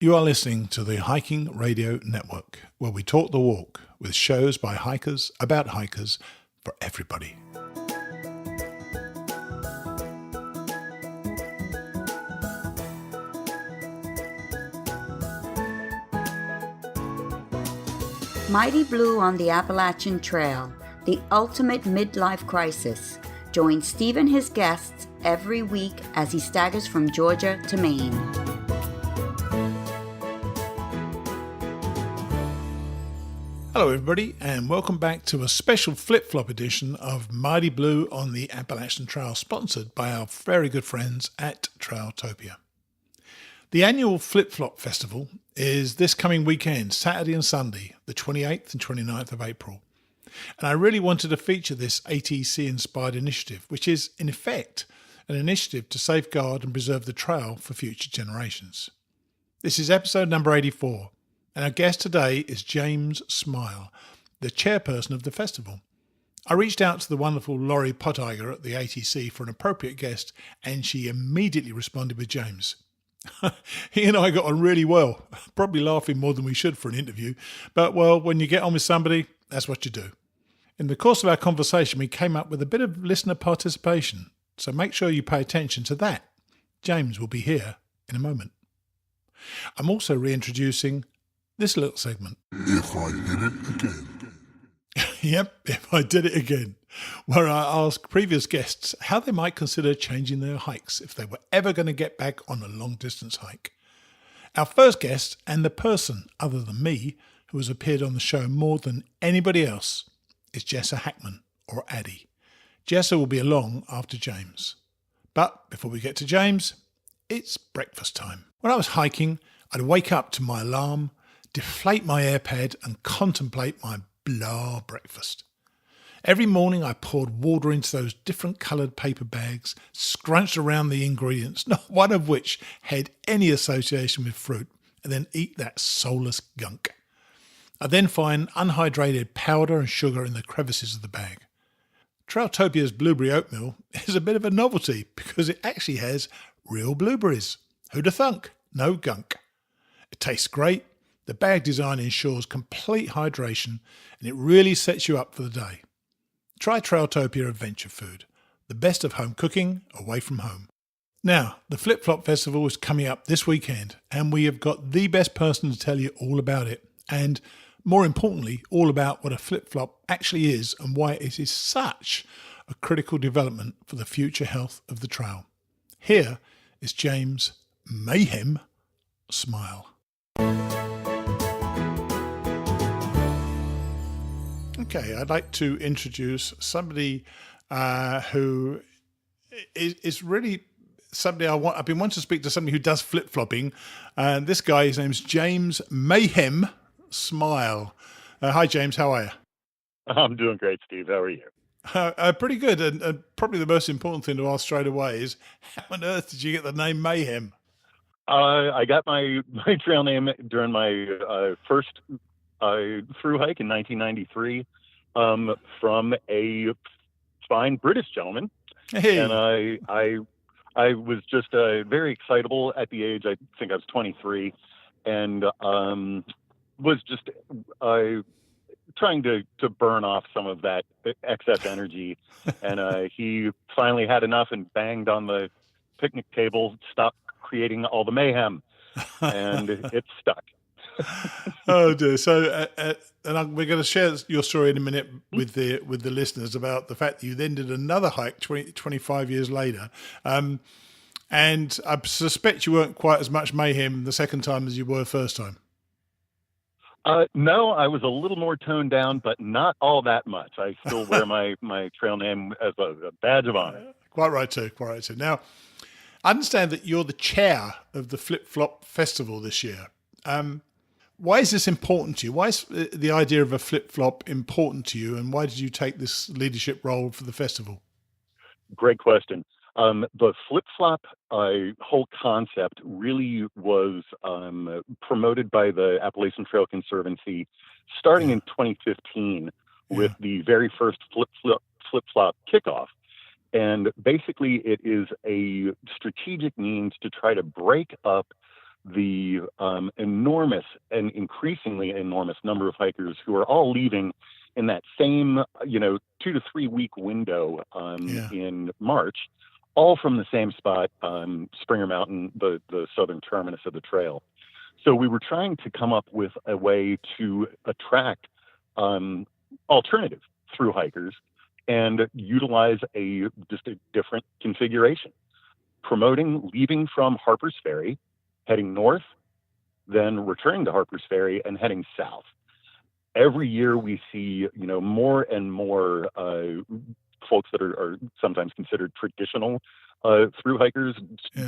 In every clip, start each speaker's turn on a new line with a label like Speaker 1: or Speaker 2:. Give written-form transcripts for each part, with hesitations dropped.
Speaker 1: You are listening to the Hiking Radio Network, where we talk the walk with shows by hikers, about hikers, for everybody.
Speaker 2: Mighty Blue on the Appalachian Trail, the ultimate midlife crisis. Join Steve and his guests every week as he staggers from Georgia to Maine.
Speaker 1: Hello everybody, and welcome back to a special flip-flop edition of Mighty Blue on the Appalachian Trail, sponsored by our very good friends at Trailtopia. The annual Flip-Flop Festival is this coming weekend, Saturday and Sunday, the 28th and 29th of April. And I really wanted to feature this ATC-inspired initiative, which is, in effect, an initiative to safeguard and preserve the trail for future generations. This is episode number 84, and our guest today is James Smyle, the chairperson of the festival. I reached out to the wonderful Laurie Pottiger at the ATC for an appropriate guest, and she immediately responded with James. He and I got on really well, probably laughing more than we should for an interview, but well, when you get on with somebody, that's what you do. In the course of our conversation, we came up with a bit of listener participation, so make sure you pay attention to that. James will be here in a moment. I'm also reintroducing this little segment.
Speaker 3: If I did it again.
Speaker 1: Yep, if I did it again, where I ask previous guests how they might consider changing their hikes if they were ever going to get back on a long-distance hike. Our first guest, and the person other than me who has appeared on the show more than anybody else, is Jessa Hackman, or Addie. Jessa will be along after James. But before we get to James, it's breakfast time. When I was hiking, I'd wake up to my alarm, deflate my AirPad, and contemplate my blah breakfast. Every morning I poured water into those different coloured paper bags, scrunched around the ingredients, not one of which had any association with fruit, and then eat that soulless gunk. I then find unhydrated powder and sugar in the crevices of the bag. Trailtopia's blueberry oatmeal is a bit of a novelty because it actually has real blueberries. Who'da thunk? No gunk. It tastes great. The bag design ensures complete hydration, and it really sets you up for the day. Try Trailtopia Adventure Food, the best of home cooking away from home. Now, the Flip-Flop Festival is coming up this weekend, and we have got the best person to tell you all about it, and more importantly, all about what a flip-flop actually is and why it is such a critical development for the future health of the trail. Here is James Mayhem Smyle. Okay, I'd like to introduce somebody who is really somebody I've been wanting to speak to, somebody who does flip-flopping. And this guy, his name's James Mayhem Smyle. Hi, James. How are you?
Speaker 4: I'm doing great, Steve. How are you?
Speaker 1: Pretty good. And probably the most important thing to ask straight away is, how on earth did you get the name Mayhem?
Speaker 4: I got my trail name during my first thru-hike in 1993 from a fine British gentleman.
Speaker 1: Hey.
Speaker 4: And I was just very excitable at the age, I think I was 23, and was just trying to burn off some of that excess energy. And he finally had enough and banged on the picnic table, stopped creating all the mayhem, and it stuck.
Speaker 1: Oh dear! So, we're going to share your story in a minute with the listeners about the fact that you then did another hike 25 years later, and I suspect you weren't quite as much mayhem the second time as you were first time.
Speaker 4: No, I was a little more toned down, but not all that much. I still wear my trail name as a badge of honor.
Speaker 1: Quite right too. Now, I understand that you're the chair of the Flip-Flop Festival this year. Why is this important to you? Why is the idea of a flip-flop important to you, and why did you take this leadership role for the festival?
Speaker 4: Great question. The flip-flop whole concept really was promoted by the Appalachian Trail Conservancy starting in 2015 with the very first flip-flop kickoff. And basically it is a strategic means to try to break up the enormous and increasingly enormous number of hikers who are all leaving in that same, 2 to 3 week window in March, all from the same spot, Springer Mountain, the southern terminus of the trail. So we were trying to come up with a way to attract alternative thru hikers and utilize just a different configuration, promoting leaving from Harpers Ferry, heading north, then returning to Harpers Ferry and heading south. Every year we see, more and more folks that are sometimes considered traditional thru hikers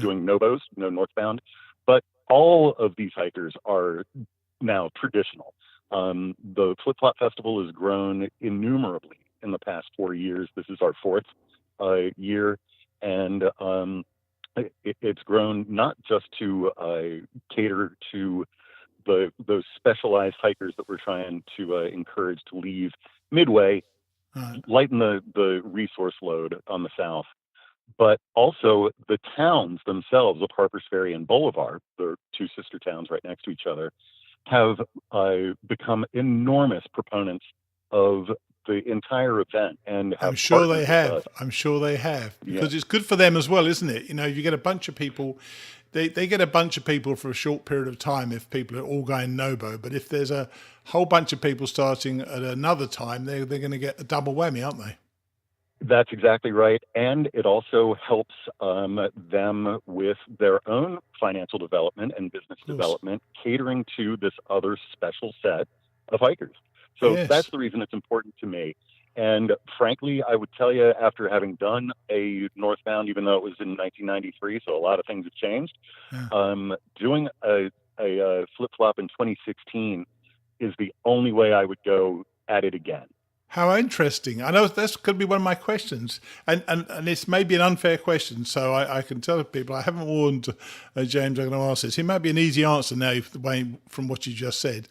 Speaker 4: doing no northbound, but all of these hikers are now traditional. The Flip-Flop Festival has grown innumerably in the past 4 years. This is our fourth year, and it's grown not just to cater to those specialized hikers that we're trying to encourage to leave midway, lighten the resource load on the south, but also the towns themselves of Harpers Ferry and Bolivar, the two sister towns right next to each other, have become enormous proponents of the entire event. And
Speaker 1: I'm sure they have, because it's good for them as well, isn't it? You get a bunch of people, they get a bunch of people for a short period of time if people are all going Nobo, but if there's a whole bunch of people starting at another time, they're going to get a double whammy, aren't they?
Speaker 4: That's exactly right. And it also helps them with their own financial development and business development, catering to this other special set of hikers. So that's the reason it's important to me. And frankly, I would tell you, after having done a northbound, even though it was in 1993, so a lot of things have changed, doing a flip-flop in 2016 is the only way I would go at it again.
Speaker 1: How interesting. I know this could be one of my questions, and it's maybe an unfair question, so I can tell people, I haven't warned James I'm going to ask this. It might be an easy answer now from what you just said.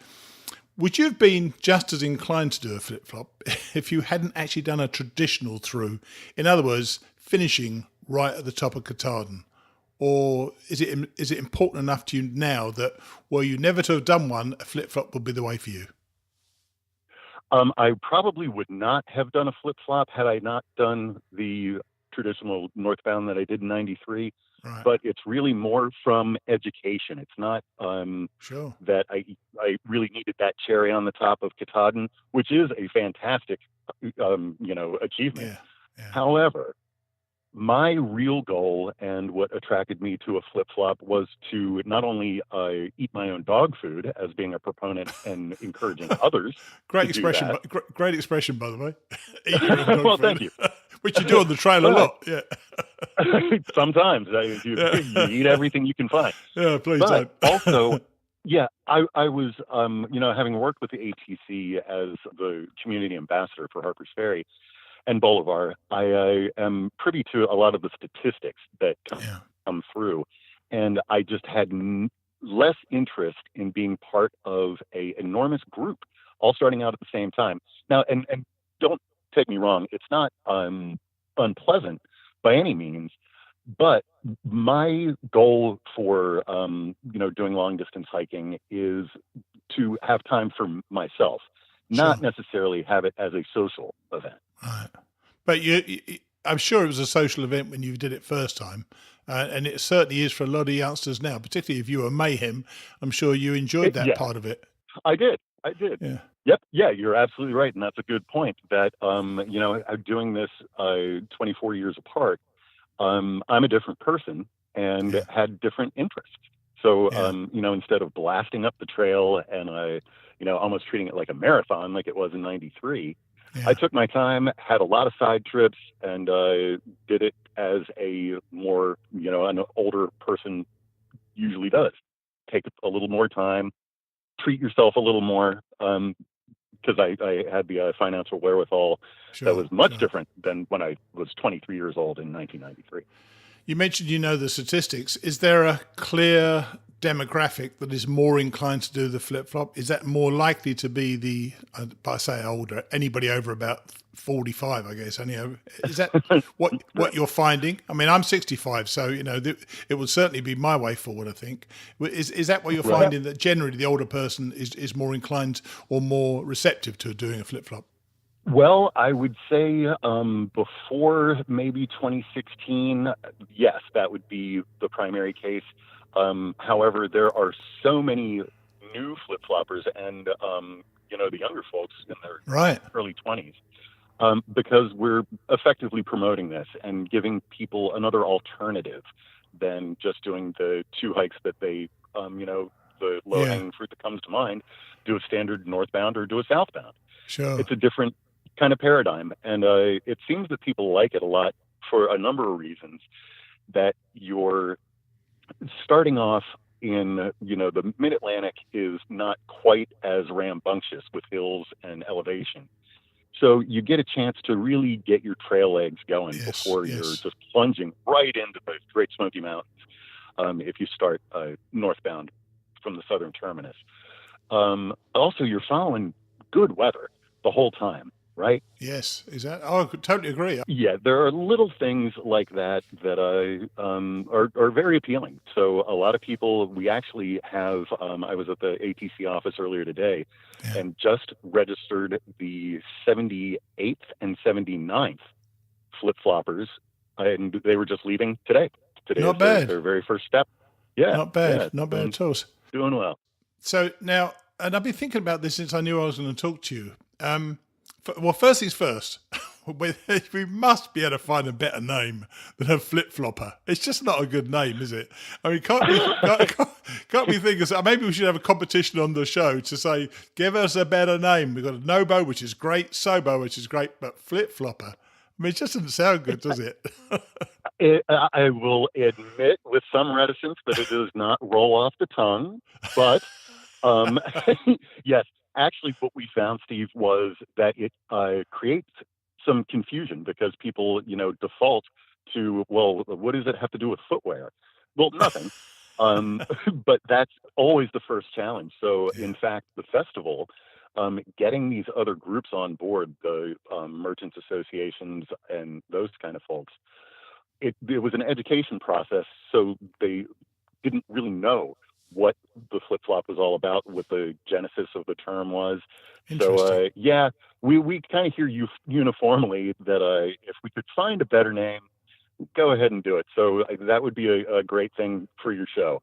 Speaker 1: Would you have been just as inclined to do a flip-flop if you hadn't actually done a traditional through? In other words, finishing right at the top of Katahdin? Or is it important enough to you now that, were you never to have done one, a flip-flop would be the way for you?
Speaker 4: I probably would not have done a flip-flop had I not done the traditional northbound that I did in 93. Right. But it's really more from education. It's not that I really needed that cherry on the top of Katahdin, which is a fantastic, achievement. Yeah. However, my real goal and what attracted me to a flip-flop was to not only eat my own dog food as being a proponent and encouraging others.
Speaker 1: Great expression. Great expression, by the way.
Speaker 4: Well, thank you.
Speaker 1: Which you do on the trail a lot. Yeah.
Speaker 4: Sometimes you eat everything you can find.
Speaker 1: Yeah, please
Speaker 4: but
Speaker 1: don't.
Speaker 4: Also, I was, having worked with the ATC as the community ambassador for Harpers Ferry and Bolivar, I am privy to a lot of the statistics that come through, and I just had less interest in being part of an enormous group, all starting out at the same time. Now, and don't take me wrong, it's not unpleasant by any means, but my goal for doing long distance hiking is to have time for myself, not necessarily have it as a social event.
Speaker 1: Right. But I'm sure it was a social event when you did it first time, and it certainly is for a lot of youngsters now, particularly if you were Mayhem. I'm sure you enjoyed that part of it.
Speaker 4: I did.
Speaker 1: Yeah.
Speaker 4: Yep. Yeah, you're absolutely right. And that's a good point that, doing this 24 years apart, I'm a different person and had different interests. So, instead of blasting up the trail and, almost treating it like a marathon, like it was in 93, I took my time, had a lot of side trips, and did it as a more, an older person usually does. Take a little more time, treat yourself a little more, because I had the financial wherewithal that was much different than when I was 23 years old in 1993.
Speaker 1: You mentioned the statistics. Is there a clear demographic that is more inclined to do the flip-flop? Is that more likely to be the, I say older, anybody over about 45, I guess? Is that what you're finding? I mean, I'm 65, so, it would certainly be my way forward, I think. Is that what you're finding, that generally the older person is more inclined or more receptive to doing a flip-flop?
Speaker 4: Well, I would say before maybe 2016, yes, that would be the primary case. However, there are so many new flip-floppers and, the younger folks in their early 20s, because we're effectively promoting this and giving people another alternative than just doing the two hikes that they, the low-hanging fruit that comes to mind, do a standard northbound or do a southbound.
Speaker 1: Sure.
Speaker 4: It's a different kind of paradigm. And it seems that people like it a lot for a number of reasons. That you're starting off in, the Mid-Atlantic is not quite as rambunctious with hills and elevation. So you get a chance to really get your trail legs going before you're just plunging right into the Great Smoky Mountains if you start northbound from the southern terminus. Also, you're following good weather the whole time. Right?
Speaker 1: Yes. Is that? Oh, I totally agree.
Speaker 4: Yeah, there are little things like that are very appealing. So a lot of people, we actually have, I was at the ATC office earlier today and just registered the 78th and 79th flip-floppers, and they were just leaving today. Today
Speaker 1: Not
Speaker 4: is
Speaker 1: bad.
Speaker 4: Their very first step. Yeah.
Speaker 1: Not bad.
Speaker 4: Yeah,
Speaker 1: Not bad at all.
Speaker 4: Doing well.
Speaker 1: So now, and I've been thinking about this since I knew I was going to talk to you. Well, first things first, we must be able to find a better name than a flip-flopper. It's just not a good name, is it? I mean, can't we think of, maybe we should have a competition on the show to say, give us a better name. We've got a Nobo, which is great, Sobo, which is great, but flip-flopper. I mean, it just doesn't sound good, does it?
Speaker 4: I will admit with some reticence that it does not roll off the tongue, but yes. Actually, what we found, Steve, was that it creates some confusion because people, default to, well, what does it have to do with footwear? Well, nothing. But that's always the first challenge. So, in fact, the festival, getting these other groups on board, the merchants associations and those kind of folks, it was an education process. So they didn't really know what the flip-flop was all about, what the genesis of the term was. So, we kind of hear you uniformly that if we could find a better name, go ahead and do it. So that would be a great thing for your show.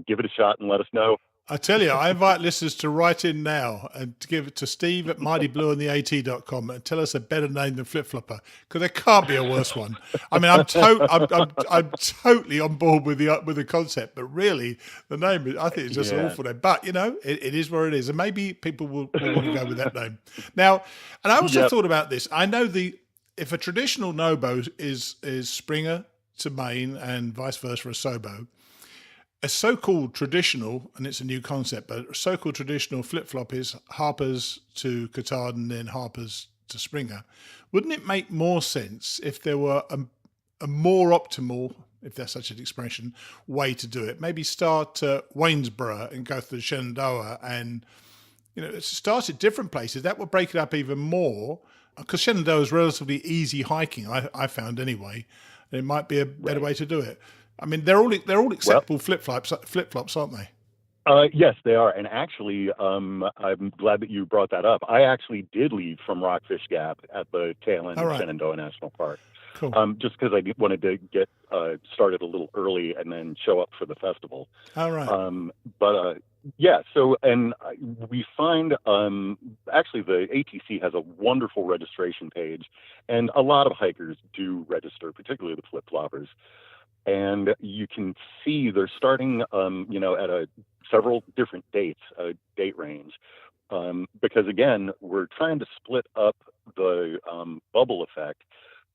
Speaker 4: Give it a shot and let us know.
Speaker 1: I tell you, I invite listeners to write in now and to give it to Steve at mightyblueandtheat.com and tell us a better name than flip-flopper, because there can't be a worse one. I mean, I'm totally on board with the concept, but really the name, I think it's just an awful name. But, it is where it is. And maybe people will want to go with that name. Now, and I also thought about this. I know if a traditional Nobo is Springer to Maine and vice versa for a Sobo, a so-called traditional, and it's a new concept, but a so-called traditional flip-flop is Harpers to Cotard and then Harpers to Springer. Wouldn't it make more sense if there were a more optimal, if there's such an expression, way to do it? Maybe start at Waynesboro and go through the Shenandoah and, start at different places. That would break it up even more, because Shenandoah is relatively easy hiking, I found anyway. It might be a better way to do it. I mean, they're all acceptable flip-flops, aren't they?
Speaker 4: Yes, they are. And actually, I'm glad that you brought that up. I actually did leave from Rockfish Gap at the tail end of Shenandoah National Park.
Speaker 1: Cool.
Speaker 4: Just because I wanted to get started a little early and then show up for the festival.
Speaker 1: All right.
Speaker 4: So, and we find, actually the ATC has a wonderful registration page, and a lot of hikers do register, particularly the flip-floppers. And you can see they're starting, at several different dates, a date range, because again, we're trying to split up the bubble effect,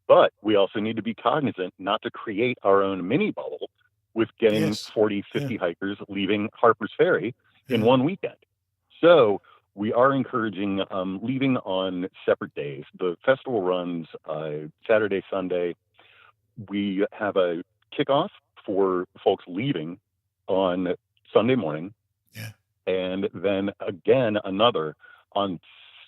Speaker 4: but we also need to be cognizant not to create our own mini bubble with getting 40, 50 hikers leaving Harpers Ferry in one weekend. So we are encouraging leaving on separate days. The festival runs Saturday, Sunday. We have a kickoff for folks leaving on Sunday morning,
Speaker 1: Yeah.
Speaker 4: and then again another on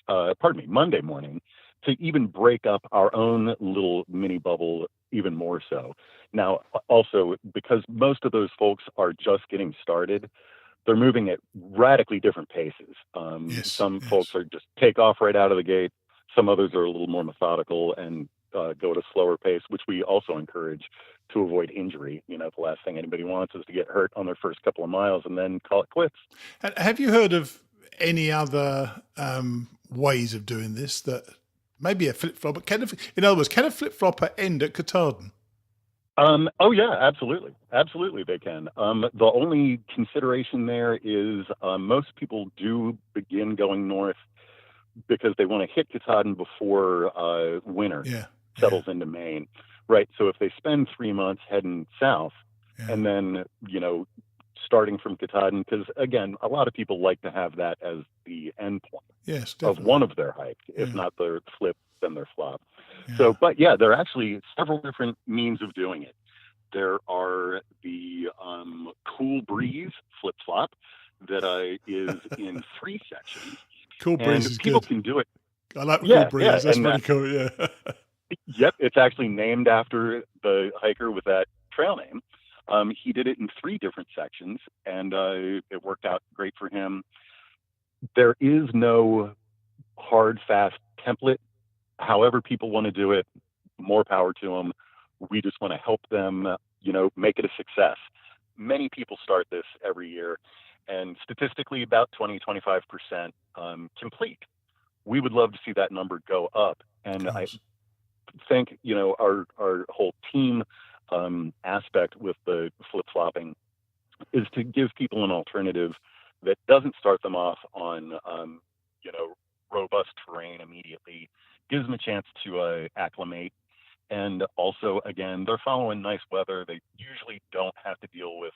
Speaker 4: Monday morning, to even break up our own little mini bubble even more so. Now, also, because most of those folks are just getting started, they're moving at radically different paces. Some folks are just take off right out of the gate. Some others are a little more methodical and go at a slower pace, which we also encourage to avoid injury. The last thing anybody wants is to get hurt on their first couple of miles and then call it quits.
Speaker 1: Have you heard of any other ways of doing this that maybe a flip-flop, in other words, can a flip-flopper end at Katahdin?
Speaker 4: Oh yeah, absolutely. Absolutely they can. The only consideration there is most people do begin going north because they want to hit Katahdin before winter settles into Maine. Right. So if they spend 3 months heading south and then, starting from Katahdin, because again, a lot of people like to have that as the end point of one of their hikes, if not their flip, then their flop. Yeah. So, but yeah, there are actually several different means of doing it. There are the Cool Breeze flip-flop that is in 3 sections.
Speaker 1: Cool Breeze is
Speaker 4: people
Speaker 1: good.
Speaker 4: can do it.
Speaker 1: I like Cool Breeze.
Speaker 4: Yeah,
Speaker 1: that's pretty cool, yeah.
Speaker 4: Yep, it's actually named after the hiker with that trail name. He did it in 3 different sections, and it worked out great for him. There is no hard, fast template. However people want to do it, more power to them. We just want to help them, make it a success. Many people start this every year, and statistically about 20-25% complete. We would love to see that number go up. And I think, our whole team aspect with the flip-flopping is to give people an alternative that doesn't start them off on, robust terrain immediately, gives them a chance to acclimate. And also, again, they're following nice weather. They usually don't have to deal with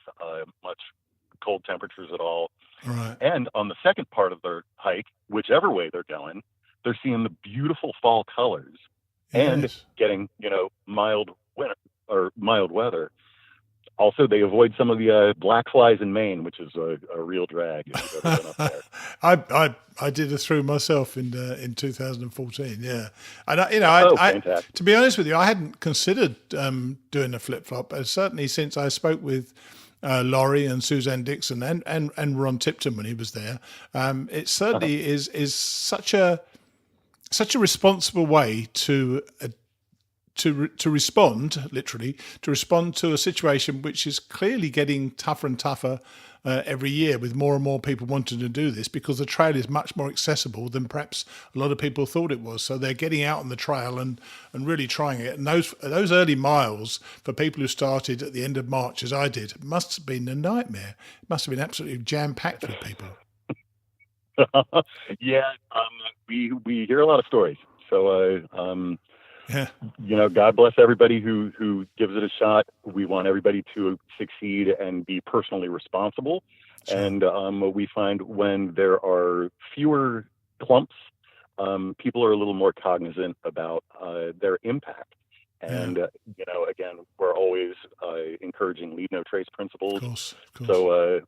Speaker 4: much cold temperatures at all.
Speaker 1: Right.
Speaker 4: And on the second part of their hike, whichever way they're going, they're seeing the beautiful fall colors and getting, mild winter or mild weather. Also, they avoid some of the black flies in Maine, which is a real drag if you've ever been up there.
Speaker 1: I did a through myself in 2014. Yeah, and to be honest with you, I hadn't considered doing a flip flop. Certainly since I spoke with Laurie and Suzanne Dixon and Ron Tipton when he was there, it certainly is such a responsible way to respond, literally, to respond to a situation which is clearly getting tougher and tougher every year, with more and more people wanting to do this, because the trail is much more accessible than perhaps a lot of people thought it was. So they're getting out on the trail and really trying it. And those early miles for people who started at the end of March, as I did, must have been a nightmare. It must have been absolutely jam-packed with people.
Speaker 4: We hear a lot of stories. So, God bless everybody who gives it a shot. We want everybody to succeed and be personally responsible. Sure. And we find when there are fewer clumps, people are a little more cognizant about their impact. And, again, we're always encouraging leave no trace principles. Of course. So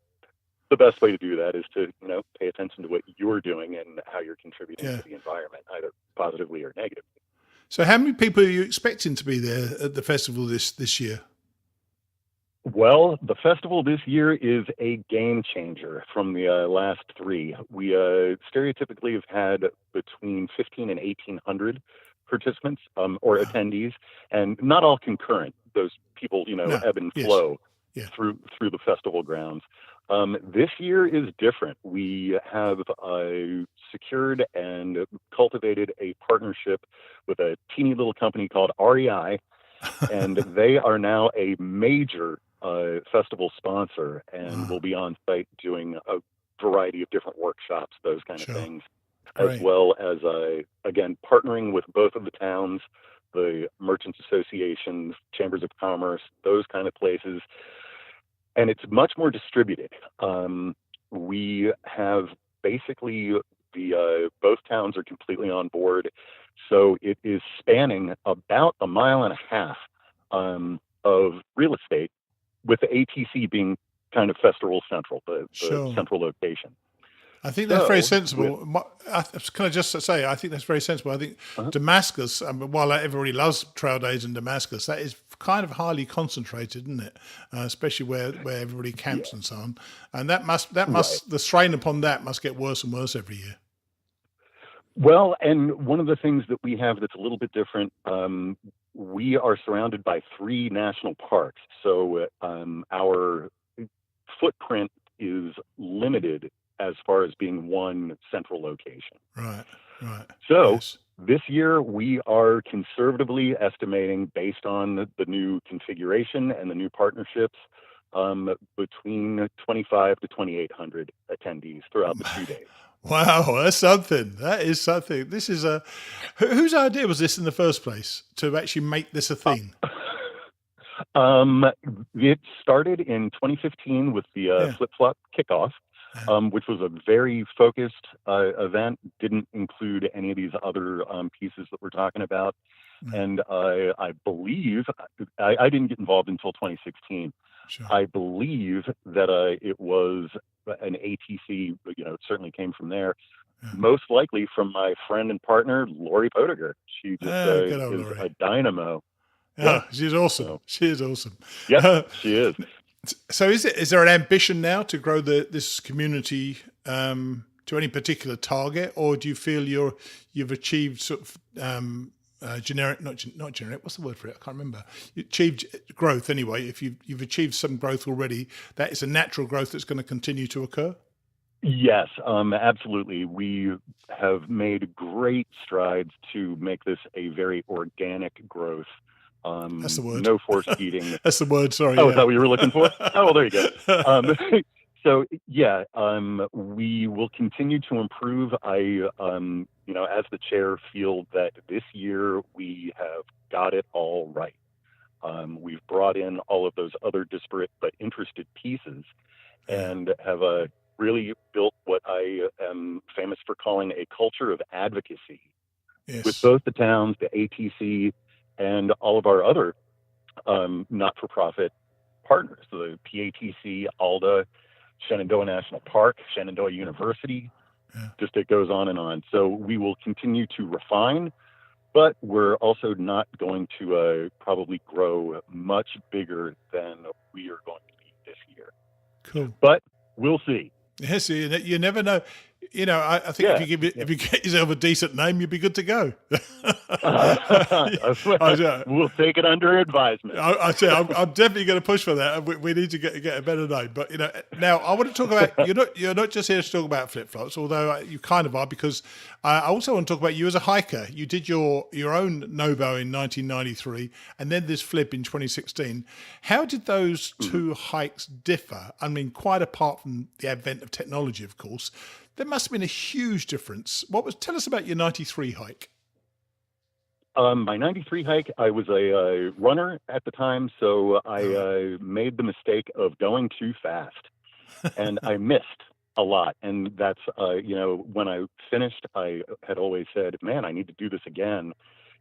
Speaker 4: the best way to do that is to, pay attention to what you're doing and how you're contributing to the environment, either positively or negatively.
Speaker 1: So how many people are you expecting to be there at the festival this year?
Speaker 4: Well, the festival this year is a game changer from the last 3. We stereotypically have had between 15 and 1,800 participants or attendees, and not all concurrent. Those people, ebb and flow through the festival grounds. This year is different. We have secured and cultivated a partnership with a teeny little company called REI, and they are now a major festival sponsor and will be on site doing a variety of different workshops, those kind of things, as well as, again, partnering with both of the towns, the merchants associations, chambers of commerce, those kind of places. And it's much more distributed. We have basically both towns are completely on board. So it is spanning about 1.5 miles of real estate, with the ATC being kind of Festival Central, the
Speaker 1: Sure.
Speaker 4: central location.
Speaker 1: I think that's very
Speaker 4: So,
Speaker 1: sensible. Can I just say, I think that's very sensible. I think Damascus, while everybody loves trail days in Damascus, that is kind of highly concentrated, isn't it? Especially where everybody camps and so on. And that must the strain upon that must get worse and worse every year.
Speaker 4: well, and one of the things that we have that's a little bit different, we are surrounded by 3 national parks. So our footprint is limited as far as being one central location.
Speaker 1: Right.
Speaker 4: So
Speaker 1: Yes.
Speaker 4: this year we are conservatively estimating, based on the new configuration and the new partnerships, between 25 to 2,800 attendees throughout the 2 days.
Speaker 1: Wow, that's something. That is something. This is whose idea was this in the first place to actually make this a thing?
Speaker 4: It started in 2015 with the flip-flop kickoff, which was a very focused event, didn't include any of these other pieces that we're talking about. And I believe, I didn't get involved until 2016.
Speaker 1: Sure.
Speaker 4: I believe that it was an ATC, it certainly came from there. Most likely from my friend and partner, Lori Potiger. She just is
Speaker 1: Lori.
Speaker 4: a dynamo.
Speaker 1: Yeah, she's awesome. She is awesome.
Speaker 4: Yes, she is.
Speaker 1: So is there an ambition now to grow this community to any particular target, or do you feel you've achieved sort of generic, not generic, what's the word for it? I can't remember. You achieved growth anyway. If you've achieved some growth already, that is a natural growth that's going to continue to occur?
Speaker 4: Yes, absolutely. We have made great strides to make this a very organic growth.
Speaker 1: That's the word.
Speaker 4: No force feeding.
Speaker 1: That's the word, sorry.
Speaker 4: Oh, is that what you were looking for? Oh, well, there you go. So, yeah, we will continue to improve. I, as the chair, feel that this year we have got it all right. We've brought in all of those other disparate but interested pieces and have really built what I am famous for calling a culture of advocacy with both the towns, the ATC, and all of our other not-for-profit partners, the PATC, ALDA, Shenandoah National Park, Shenandoah University, just it goes on and on. So we will continue to refine, but we're also not going to probably grow much bigger than we are going to be this year.
Speaker 1: Cool.
Speaker 4: But we'll see.
Speaker 1: Yes, you never know. I think if you get yourself a decent name, you'd be good to go.
Speaker 4: We'll take it under advisement.
Speaker 1: I'm definitely going to push for that. We need to get a better name. But now I want to talk about you're not just here to talk about flip flops, although you kind of are, because I also want to talk about you as a hiker. You did your own Nobo in 1993, and then this flip in 2016. How did those two hikes differ? I mean, quite apart from the advent of technology, of course. There must have been a huge difference. Tell us about your 93 hike.
Speaker 4: My 93 hike, I was a runner at the time, so I made the mistake of going too fast, and I missed a lot. And that's, when I finished, I had always said, man, I need to do this again.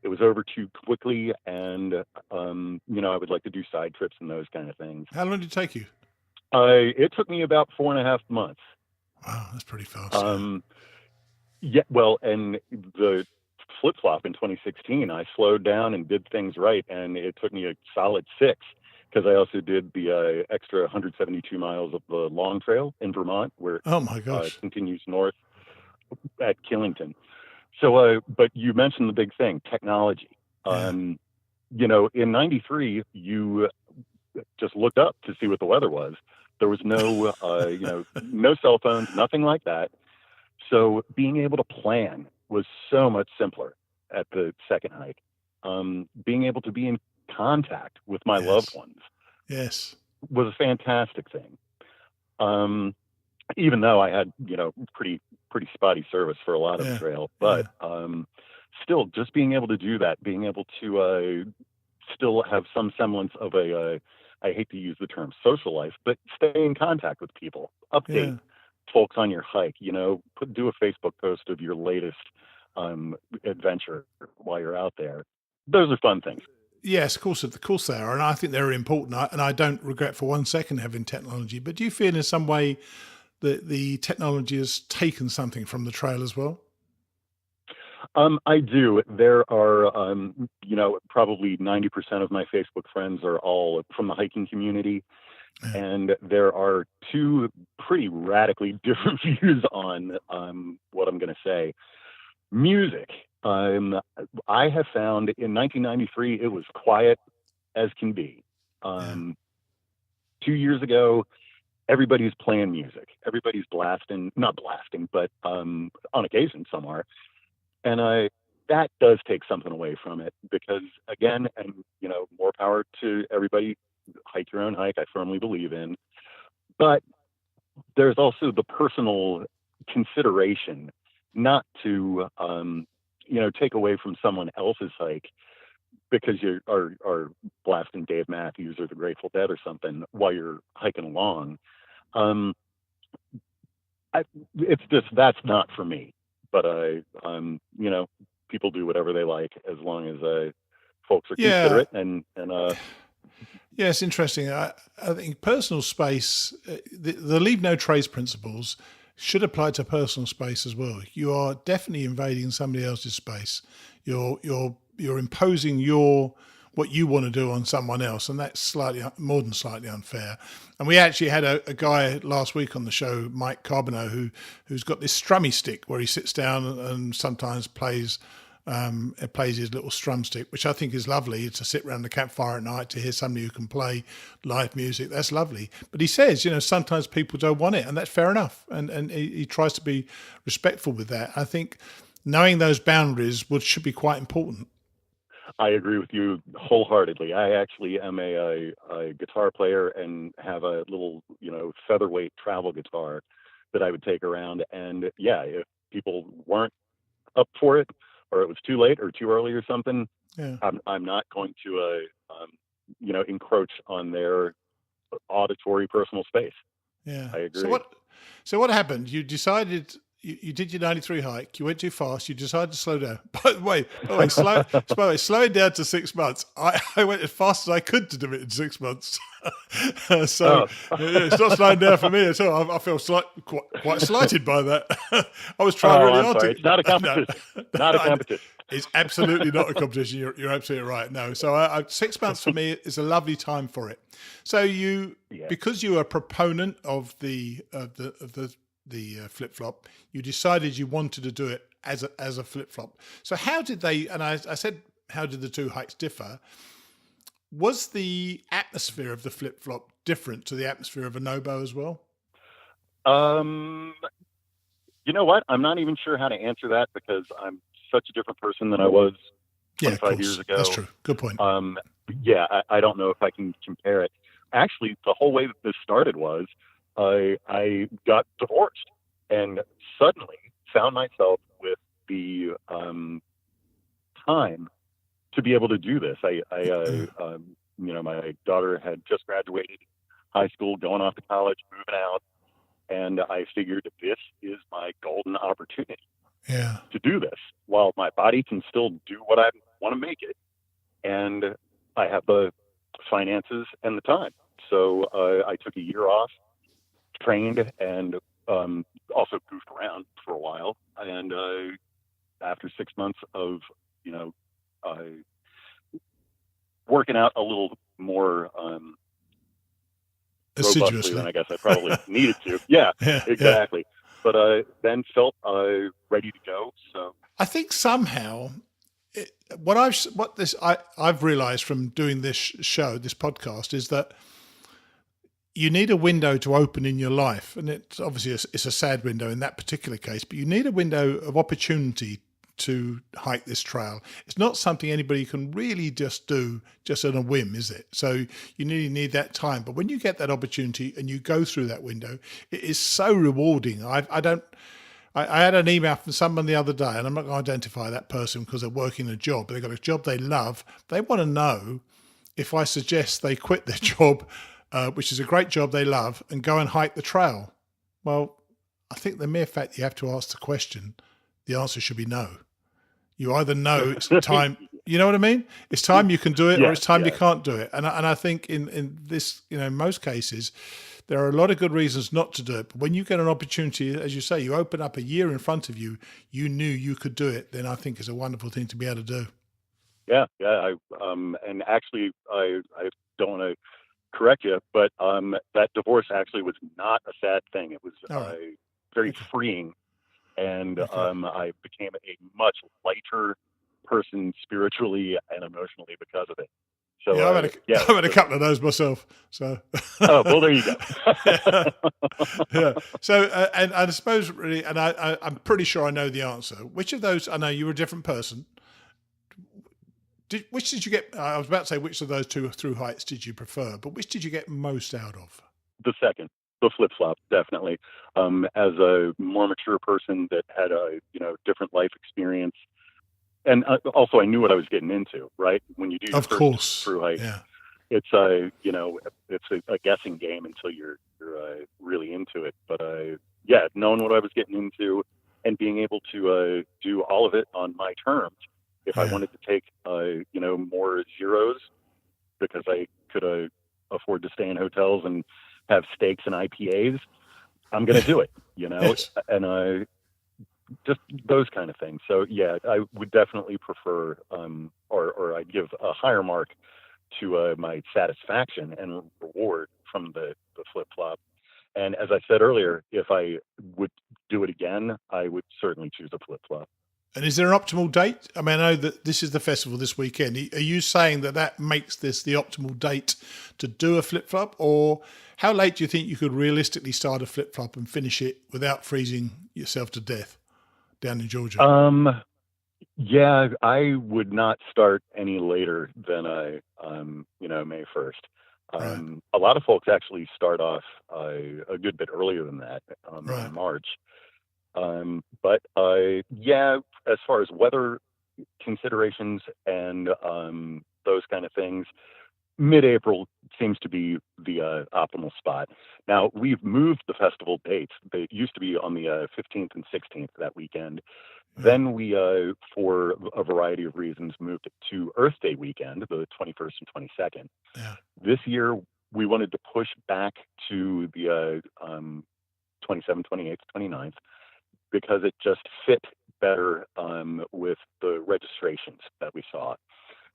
Speaker 4: It was over too quickly, and, I would like to do side trips and those kind of things.
Speaker 1: How long did it take you?
Speaker 4: It took me about 4.5 months.
Speaker 1: Wow, that's pretty fast.
Speaker 4: And the flip-flop in 2016, I slowed down and did things right, and it took me a solid 6, because I also did the extra 172 miles of the Long Trail in Vermont, where it continues north at Killington. So, but you mentioned the big thing, technology. In 93, you just looked up to see what the weather was. There was no, no cell phones, nothing like that. So being able to plan was so much simpler at the second hike. Being able to be in contact with my loved ones was a fantastic thing. Even though I had, pretty spotty service for a lot of the trail, but still just being able to do that, being able to still have some semblance of I hate to use the term social life, but stay in contact with people, update folks on your hike, do a Facebook post of your latest adventure while you're out there. Those are fun things.
Speaker 1: Yes, of course they are, and I think they're important. And I don't regret for 1 second having technology. But do you feel in some way that the technology has taken something from the trail as well?
Speaker 4: I do. There are, probably 90% of my Facebook friends are all from the hiking community.
Speaker 1: Yeah.
Speaker 4: And there are two pretty radically different views on what I'm going to say. Music. I have found in 1993, it was quiet as can be. 2 years ago, everybody's playing music. Everybody's not blasting, but on occasion some are. And that does take something away from it because, again, and, more power to everybody, hike your own hike, I firmly believe in. But there's also the personal consideration not to, take away from someone else's hike because you are blasting Dave Matthews or the Grateful Dead or something while you're hiking along. It's just, that's not for me. But people do whatever they like as long as folks are considerate and
Speaker 1: yeah, it's interesting. I think personal space, the leave no trace principles should apply to personal space as well. You are definitely invading somebody else's space. You're imposing what you want to do on someone else, and that's more than slightly unfair. And we actually had a guy last week on the show, Mike Carbonneau, who's got this strummy stick where he sits down and sometimes plays his little strum stick, which I think is lovely to sit around the campfire at night to hear somebody who can play live music. That's lovely. But he says, sometimes people don't want it, and that's fair enough. And he tries to be respectful with that. I think knowing those boundaries should be quite important.
Speaker 4: I agree with you wholeheartedly. I actually am a guitar player and have a little, featherweight travel guitar that I would take around. And yeah, if people weren't up for it, or it was too late or too early or something, I'm not going to, encroach on their auditory personal space.
Speaker 1: Yeah,
Speaker 4: I agree.
Speaker 1: So what happened? You decided. You did your 93 hike. You went too fast. You decided to slow down. By the way, slowing down to 6 months. I went as fast as I could to do it in 6 months. It's not slowing down for me at all. I feel quite slighted by that. I was trying really hard to.
Speaker 4: It's not a competition. Not a competition.
Speaker 1: It's absolutely not a competition. You're absolutely right. No, so 6 months for me is a lovely time for it. So because you are a proponent of the flip-flop, you decided you wanted to do it as a flip-flop. So how did they, and I said, how did the two hikes differ? Was the atmosphere of the flip-flop different to the atmosphere of a no-bow as well?
Speaker 4: You know what? I'm not even sure how to answer that because I'm such a different person than I was 25 years ago.
Speaker 1: That's true. Good point.
Speaker 4: I don't know if I can compare it. Actually, the whole way that this started was I got divorced and suddenly found myself with the time to be able to do this. My daughter had just graduated high school, going off to college, moving out, and I figured this is my golden opportunity to do this while my body can still do what I want to make it, and I have the finances and the time. So I took a year off, trained, and also goofed around for a while. And after 6 months of, working out a little more robustly than I guess I probably needed to. Yeah, exactly. Yeah. But then felt ready to go. So
Speaker 1: I think somehow I've realized from doing this show, this podcast, is that you need a window to open in your life, and it's obviously it's a sad window in that particular case, but you need a window of opportunity to hike this trail. It's not something anybody can really just do just on a whim, is it? So you really need that time. But when you get that opportunity and you go through that window, it is so rewarding. I had an email from someone the other day, and I'm not going to identify that person because they're working a job, but they've got a job they love. They want to know if I suggest they quit their job, which is a great job they love, and go and hike the trail. Well, I think the mere fact you have to ask the question, the answer should be no. You either know it's time, You know what I mean? It's time you can do it, or it's time you
Speaker 4: yeah.
Speaker 1: can't do it. And I think in this, in most cases, there are a lot of good reasons not to do it. But when you get an opportunity, as you say, you open up a year in front of you, you knew you could do it, then I think it's a wonderful thing to be able to do.
Speaker 4: Yeah. And actually, I don't want to correct you, but that divorce actually was not a sad thing. It was very freeing, and I became a much lighter person spiritually and emotionally because of it. So
Speaker 1: yeah, I've had a couple of those myself. So
Speaker 4: oh, well, there you go.
Speaker 1: yeah. So and I suppose really, and I'm pretty sure I know the answer. Which of those? I know you were a different person. Which did you get? I was about to say which of those two through hikes did you prefer, but which did you get most out of?
Speaker 4: The second, the flip-flop, definitely. As a more mature person that had a different life experience, and also I knew what I was getting into. Right, when you do your first through hike, it's it's a guessing game until you're really into it. But knowing what I was getting into and being able to do all of it on my terms. If I wanted to take, more zeros because I could afford to stay in hotels and have steaks and IPAs, I'm going to do it, and just those kind of things. So, yeah, I would definitely prefer, or I'd give a higher mark to my satisfaction and reward from the flip-flop. And as I said earlier, if I would do it again, I would certainly choose a flip-flop.
Speaker 1: And is there an optimal date? I mean, I know that this is the festival this weekend. Are you saying that makes this the optimal date to do a flip-flop? Or how late do you think you could realistically start a flip-flop and finish it without freezing yourself to death down in Georgia?
Speaker 4: I would not start any later than May 1st.
Speaker 1: Right.
Speaker 4: A lot of folks actually start off a good bit earlier than that, in March. But as far as weather considerations and those kind of things, mid-April seems to be the optimal spot. Now, we've moved the festival dates. They used to be on the 15th and 16th that weekend. Yeah. Then we, for a variety of reasons, moved it to Earth Day weekend, the 21st and 22nd.
Speaker 1: Yeah.
Speaker 4: This year, we wanted to push back to the 27th, 28th, 29th. Because it just fit better with the registrations that we saw.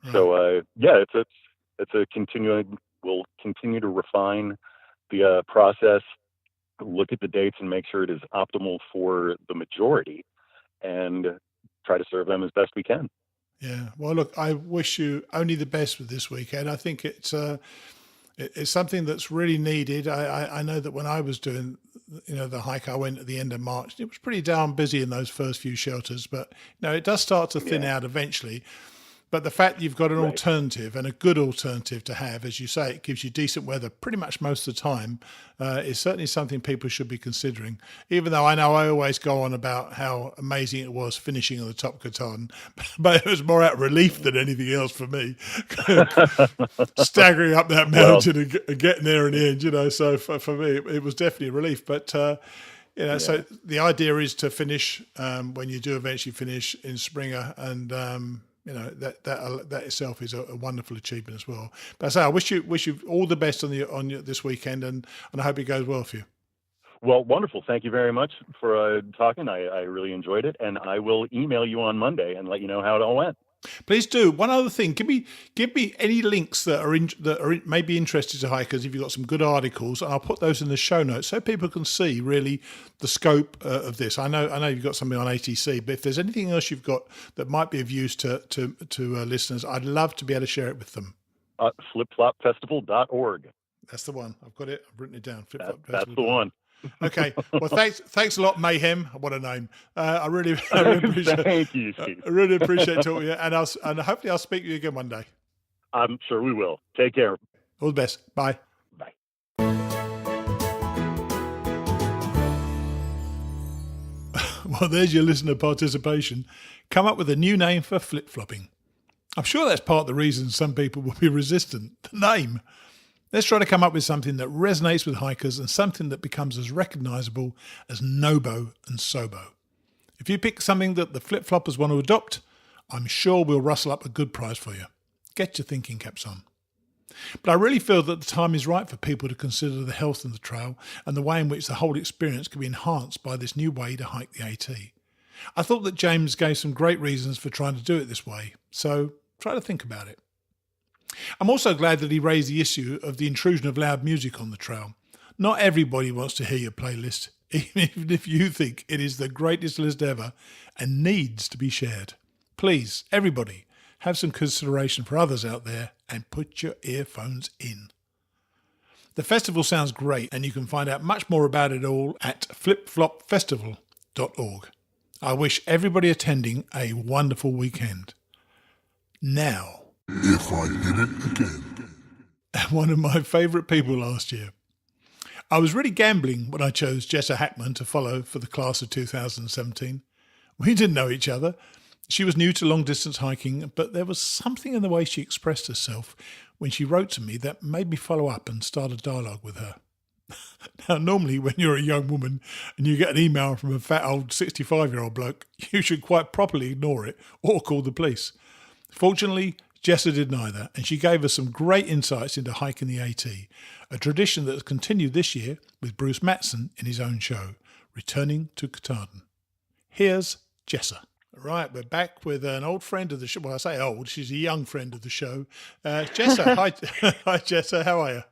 Speaker 4: Right. So it's a continuing. We'll continue to refine the process, look at the dates, and make sure it is optimal for the majority, and try to serve them as best we can.
Speaker 1: Yeah. Well, look, I wish you only the best with this weekend. I think it's something that's really needed. I know that when I was doing, the hike, I went at the end of March. It was pretty darn busy in those first few shelters, but it does start to thin out eventually. But the fact you've got an alternative, and a good alternative to have, as you say, it gives you decent weather pretty much most of the time, is certainly something people should be considering. Even though I know I always go on about how amazing it was finishing on the Top Katan, but it was more out of relief than anything else for me. Staggering up that mountain and getting there in the end, So for me, it was definitely a relief. But so the idea is to finish when you do eventually finish in Springer, and that itself is a wonderful achievement as well. But I wish you all the best on this weekend, and I hope it goes well for you.
Speaker 4: Well, wonderful. Thank you very much for talking. I really enjoyed it, and I will email you on Monday and let you know how it all went.
Speaker 1: Please do. One other thing, give me any links that are maybe interested to hikers. If you've got some good articles, and I'll put those in the show notes so people can see really the scope of this. I know you've got something on ATC, but if there's anything else you've got that might be of use to listeners, I'd love to be able to share it with them.
Speaker 4: Flip-flop&festival.org.
Speaker 1: That's the one. I've got it. I've written it down.
Speaker 4: That's the one.
Speaker 1: Okay. Well, thanks a lot, Mayhem. What a name! I really appreciate.
Speaker 4: Thank you, Steve.
Speaker 1: I really appreciate talking to you, and hopefully I'll speak to you again one day.
Speaker 4: I'm sure we will. Take care.
Speaker 1: All the best. Bye.
Speaker 4: Bye.
Speaker 1: Well, there's your listener participation. Come up with a new name for flip-flopping. I'm sure that's part of the reason some people will be resistant. The name. Let's try to come up with something that resonates with hikers and something that becomes as recognisable as Nobo and Sobo. If you pick something that the flip-floppers want to adopt, I'm sure we'll rustle up a good prize for you. Get your thinking caps on. But I really feel that the time is right for people to consider the health of the trail and the way in which the whole experience can be enhanced by this new way to hike the AT. I thought that James gave some great reasons for trying to do it this way, so try to think about it. I'm also glad that he raised the issue of the intrusion of loud music on the trail. Not everybody wants to hear your playlist, even if you think it is the greatest list ever and needs to be shared. Please, everybody, have some consideration for others out there and put your earphones in. The festival sounds great, and you can find out much more about it all at flip-flop&nbsp.org. I wish everybody attending a wonderful weekend. Now,
Speaker 3: If I hit it again.
Speaker 1: one of my favourite people last year. I was really gambling when I chose Jessa Hackman to follow for the class of 2017. We didn't know each other. She was new to long-distance hiking, but there was something in the way she expressed herself when she wrote to me that made me follow up and start a dialogue with her. Now, normally when you're a young woman and you get an email from a fat old 65-year-old bloke, you should quite properly ignore it or call the police. Fortunately, Jessa did neither, and she gave us some great insights into hiking the AT, a tradition that has continued this year with Bruce Mattson in his own show, Returning to Katahdin. Here's Jessa. Right, we're back with an old friend of the show. Well, I say old, she's a young friend of the show. Jessa, hi. Hi, Jessa, how are you?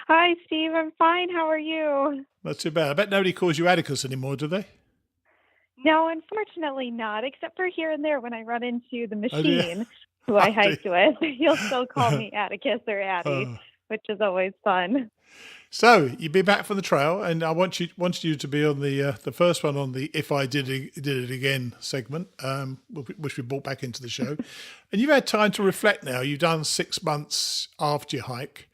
Speaker 5: Hi, Steve. I'm fine. How are you?
Speaker 1: Not too bad. I bet nobody calls you Atticus anymore, do they?
Speaker 5: No, unfortunately not, except for here and there when I run into the
Speaker 1: Oh, dear.
Speaker 5: machine who I hiked with. He'll still call me Atticus or Addie, which is always fun.
Speaker 1: So you've been back from the trail, and I wanted you to be on the first one on the "If I Did It Again" segment, which we brought back into the show. And you've had time to reflect now. You've done 6 months after your hike,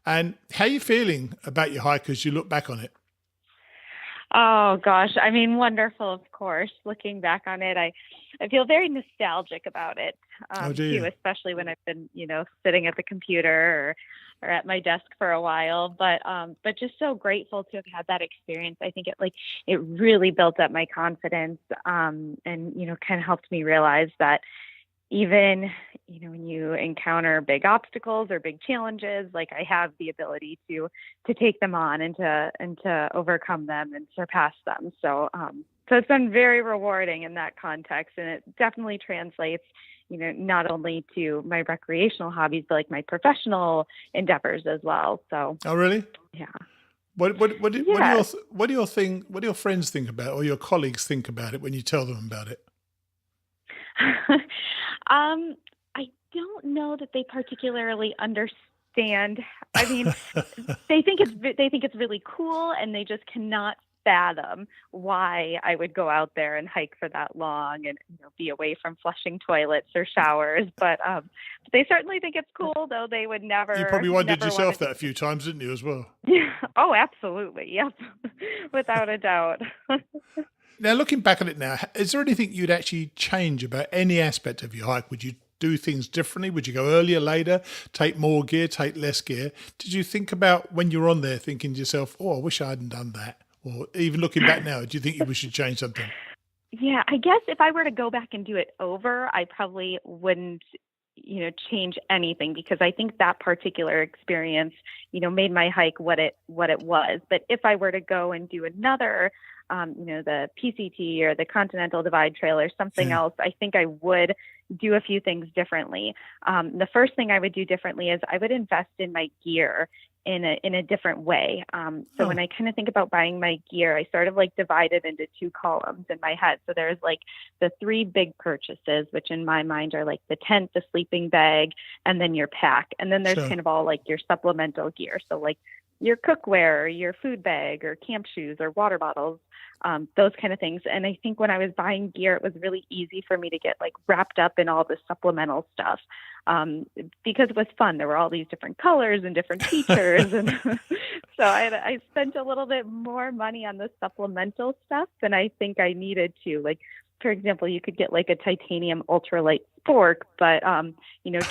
Speaker 1: and how are you feeling about your hike as you look back on it?
Speaker 5: Oh, gosh. I mean, wonderful, of course. Looking back on it, I feel very nostalgic about it, too, especially when I've been, sitting at the computer or at my desk for a while. But just so grateful to have had that experience. I think it really built up my confidence and, kind of helped me realize that even, when you encounter big obstacles or big challenges, like I have the ability to take them on and to overcome them and surpass them. So it's been very rewarding in that context. And it definitely translates, not only to my recreational hobbies, but like my professional endeavors as well. So. Oh, really? Yeah.
Speaker 1: What do your friends think about it, or your colleagues think about it when you tell them about it?
Speaker 5: I don't know that they particularly understand. I mean, they think it's really cool, and they just cannot fathom why I would go out there and hike for that long and be away from flushing toilets or showers. But they certainly think it's cool, though they would never.
Speaker 1: You probably wondered yourself that a few times, didn't you, as well?
Speaker 5: Yeah. Oh, absolutely. Yep. Without a doubt.
Speaker 1: Now, looking back on it now, is there anything you'd actually change about any aspect of your hike? Would you do things differently? Would you go earlier, later, take more gear, take less gear? Did you think about when you were on there thinking to yourself, oh, I wish I hadn't done that? Or even looking back now, do you think we should change something?
Speaker 5: Yeah, I guess if I were to go back and do it over, I probably wouldn't, change anything, because I think that particular experience, made my hike what it was. But if I were to go and do another, the PCT or the Continental Divide Trail or something else, I think I would do a few things differently. The first thing I would do differently is I would invest in my gear in a different way. When I kind of think about buying my gear, I sort of divide it into two columns in my head. So there's the three big purchases, which in my mind are the tent, the sleeping bag, and then your pack. And then there's kind of all your supplemental gear. So your cookware, your food bag, or camp shoes, or water bottles, those kind of things. And I think when I was buying gear, it was really easy for me to get wrapped up in all the supplemental stuff, because it was fun. There were all these different colors and different features. And so I spent a little bit more money on the supplemental stuff than I think I needed to. For example, you could get a titanium ultralight fork, but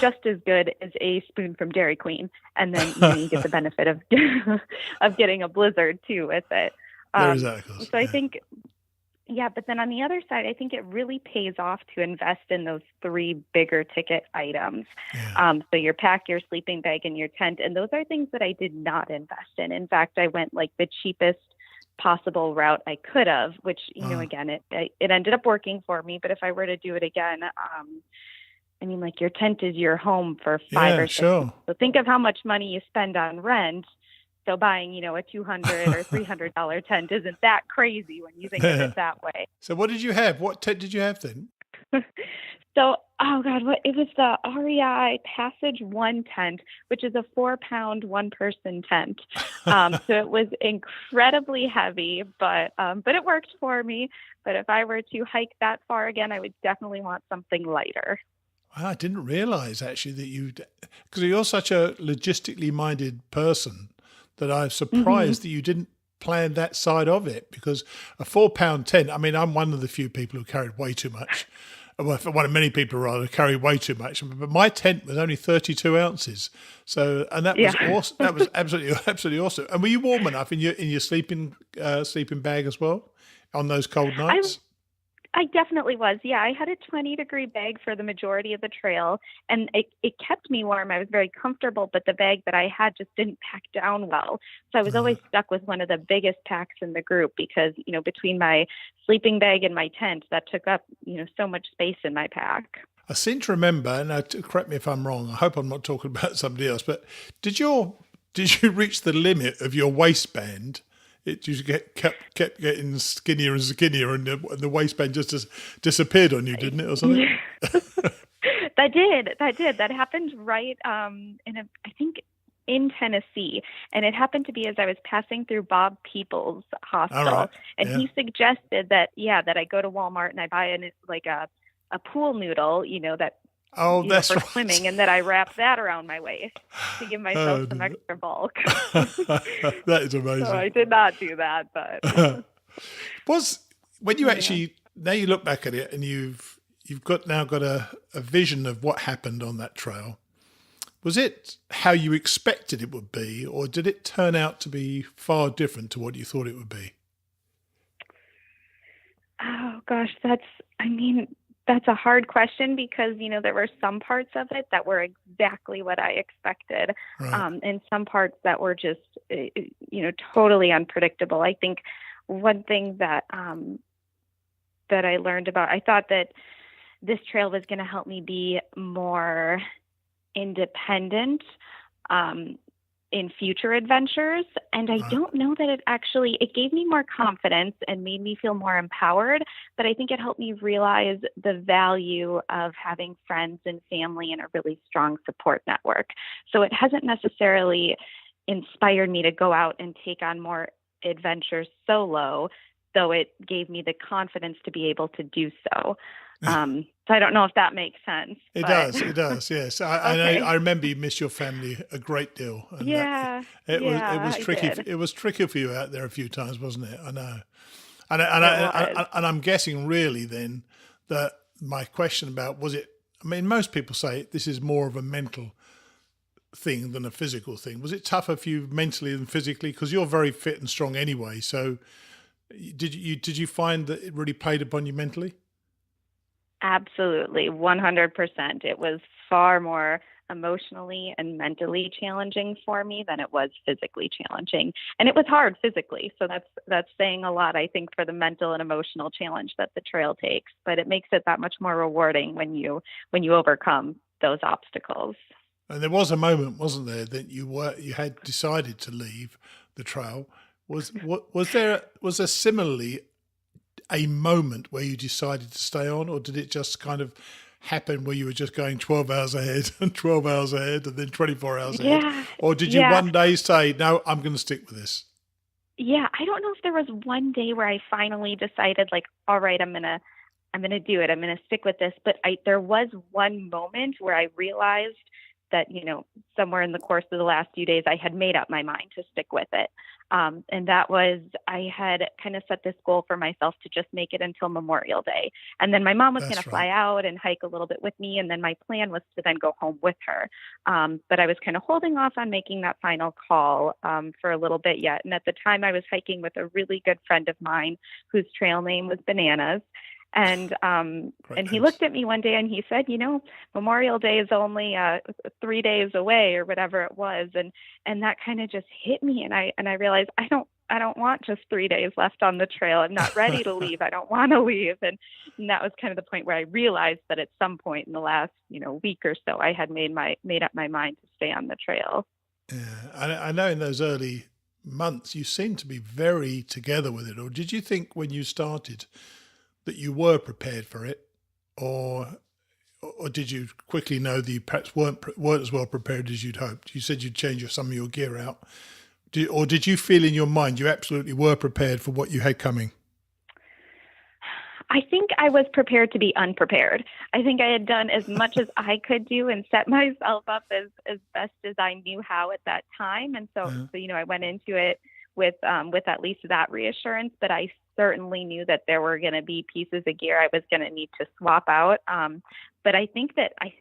Speaker 5: just as good as a spoon from Dairy Queen, and then you get the benefit of of getting a blizzard too with it. So I think Yeah, but then on the other side, I think it really pays off to invest in those three bigger ticket items.
Speaker 1: Yeah.
Speaker 5: So your pack, your sleeping bag, and your tent. And those are things that I did not invest in. In fact, I went like the cheapest possible route I could have, which, again, it ended up working for me. But if I were to do it again, I mean, like your tent is your home for 5 or 6 months. So think of how much money you spend on rent. So buying, a $200 or $300 tent isn't that crazy when you think of it that way.
Speaker 1: So what did you have? What tent did you have then?
Speaker 5: So, it was the REI Passage 1 tent, which is a 4-pound, one-person tent. So it was incredibly heavy, but it worked for me. But if I were to hike that far again, I would definitely want something lighter.
Speaker 1: I didn't realize actually that because you're such a logistically minded person, that I'm surprised that you didn't plan that side of it, because a 4-pound tent, I mean, I'm one of the few people who carried way too much. Well, one of many people rather carry way too much, but my tent was only 32 ounces. So, and that was awesome. That was absolutely awesome. And were you warm enough in your sleeping bag as well on those cold nights?
Speaker 5: I definitely was. Yeah, I had a 20-degree bag for the majority of the trail, and it kept me warm. I was very comfortable, but the bag that I had just didn't pack down well. So I was always stuck with one of the biggest packs in the group because, between my sleeping bag and my tent, that took up, so much space in my pack.
Speaker 1: I seem to remember, and correct me if I'm wrong, I hope I'm not talking about somebody else, but did you reach the limit of your waistband? It just kept getting skinnier and skinnier, and the waistband just disappeared on you, didn't it, or something?
Speaker 5: That did. That happened right I think in Tennessee, and it happened to be as I was passing through Bob Peoples' hospital, and he suggested that I go to Walmart and I buy a pool noodle, that.
Speaker 1: That's
Speaker 5: for
Speaker 1: right.
Speaker 5: swimming, and that I wrap that around my waist to give myself some extra bulk.
Speaker 1: That is amazing.
Speaker 5: So I did not do that, but
Speaker 1: when you actually, now you look back at it and you've now got a vision of what happened on that trail. Was it how you expected it would be, or did it turn out to be far different to what you thought it would be?
Speaker 5: Oh gosh, that's a hard question because, there were some parts of it that were exactly what I expected, and some parts that were just, totally unpredictable. I think one thing that I learned about, I thought that this trail was going to help me be more independent in future adventures. And I don't know that it gave me more confidence and made me feel more empowered, but I think it helped me realize the value of having friends and family and a really strong support network. So it hasn't necessarily inspired me to go out and take on more adventures solo, though it gave me the confidence to be able to do so. So I don't know if that makes sense.
Speaker 1: It does, yes. I remember you missed your family a great deal. And it was tricky. It was tricky for you out there a few times, wasn't it? I know. And I'm guessing really then that my question about most people say this is more of a mental thing than a physical thing. Was it tougher for you mentally than physically? Because you're very fit and strong anyway. So did you find that it really played upon you mentally?
Speaker 5: Absolutely, 100%. It was far more emotionally and mentally challenging for me than it was physically challenging. And it was hard physically. So that's saying a lot, I think, for the mental and emotional challenge that the trail takes. But it makes it that much more rewarding when you overcome those obstacles.
Speaker 1: And there was a moment, wasn't there, that you had decided to leave the trail. Was there similarly a moment where you decided to stay on, or did it just kind of happen where you were just going 12 hours ahead and 12 hours ahead and then 24 hours ahead? Or did you one day say, no, I'm going to stick with this?
Speaker 5: Yeah, I don't know if there was one day where I finally decided, like, all right, I'm going to do it. I'm going to stick with this. But there was one moment where I realized that, somewhere in the course of the last few days, I had made up my mind to stick with it. And that was, I had kind of set this goal for myself to just make it until Memorial Day. And then my mom was going to fly out and hike a little bit with me. And then my plan was to then go home with her. But I was kind of holding off on making that final call for a little bit yet. And at the time I was hiking with a really good friend of mine whose trail name was Bananas. And he looked at me one day and he said, Memorial Day is only 3 days away or whatever it was. And that kind of just hit me. And I realized I don't want just 3 days left on the trail. I'm not ready to leave. I don't want to leave. And that was kind of the point where I realized that at some point in the last, week or so, I had made up my mind to stay on the trail.
Speaker 1: Yeah. I know in those early months, you seemed to be very together with it. Or did you think when you started that you were prepared for it, or did you quickly know that you perhaps weren't as well prepared as you'd hoped? You said you'd change some of your gear out. Or did you feel in your mind you absolutely were prepared for what you had coming?
Speaker 5: I think I was prepared to be unprepared. I think I had done as much as I could do and set myself up as best as I knew how at that time. And so I went into it with at least that reassurance, but I certainly knew that there were going to be pieces of gear I was going to need to swap out. But I think that I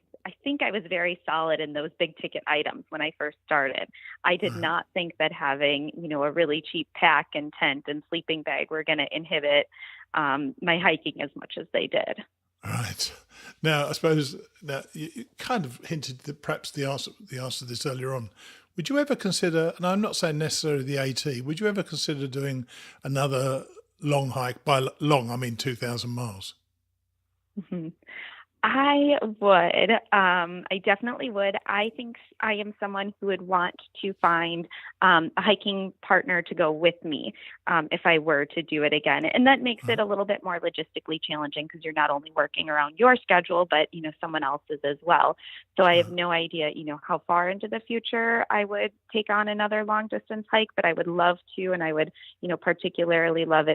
Speaker 5: think I was very solid in those big ticket items when I first started. I did not think that having, a really cheap pack and tent and sleeping bag were going to inhibit my hiking as much as they did.
Speaker 1: Right. Now, I suppose you kind of hinted that perhaps the answer to this earlier on. Would you ever consider, and I'm not saying necessarily the AT, would you ever consider doing another long hike? By long, I mean 2,000 miles.
Speaker 5: Mm-hmm. I would. I definitely would. I think I am someone who would want to find a hiking partner to go with me if I were to do it again. And that makes it a little bit more logistically challenging because you're not only working around your schedule, but, someone else's as well. So I have no idea, how far into the future I would take on another long distance hike, but I would love to, and I would, particularly love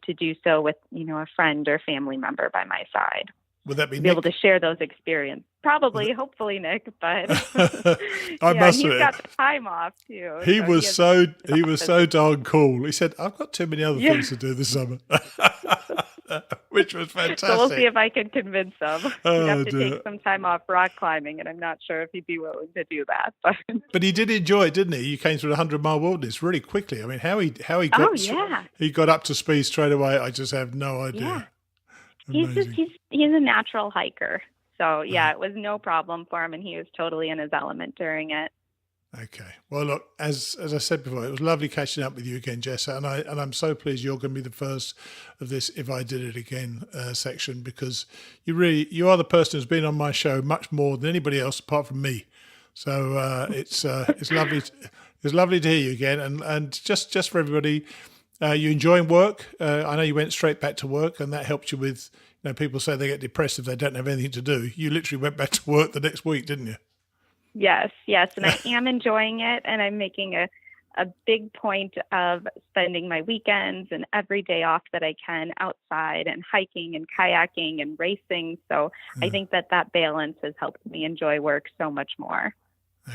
Speaker 5: to do so with, a friend or family member by my side.
Speaker 1: Would that be
Speaker 5: able to share those experiences? Probably, hopefully, Nick. But
Speaker 1: I must
Speaker 5: he's
Speaker 1: admit,
Speaker 5: got the time off too.
Speaker 1: He was so darn cool. He said, "I've got too many other things to do this summer," which was fantastic.
Speaker 5: So we'll see if I can convince him. He'd have to take some time off rock climbing, and I'm not sure if he'd be willing to do that.
Speaker 1: But he did enjoy it, didn't he? You came through the 100-mile wilderness really quickly. I mean, how he got he got up to speed straight away. I just have no idea.
Speaker 5: Yeah. He's a natural hiker. So it was no problem for him, and he was totally in his element during it.
Speaker 1: Okay. Well, look, as I said before, it was lovely catching up with you again, Jessa, and I'm so pleased you're going to be the first of this "If I Did It Again" section, because you are the person who's been on my show much more than anybody else apart from me. So it's lovely. It's lovely to hear you again, and just for everybody. You enjoying work? I know you went straight back to work, and that helped you with, people say they get depressed if they don't have anything to do. You literally went back to work the next week, didn't you?
Speaker 5: Yes, and I am enjoying it, and I'm making a big point of spending my weekends and every day off that I can outside and hiking and kayaking and racing. So I think that balance has helped me enjoy work so much more.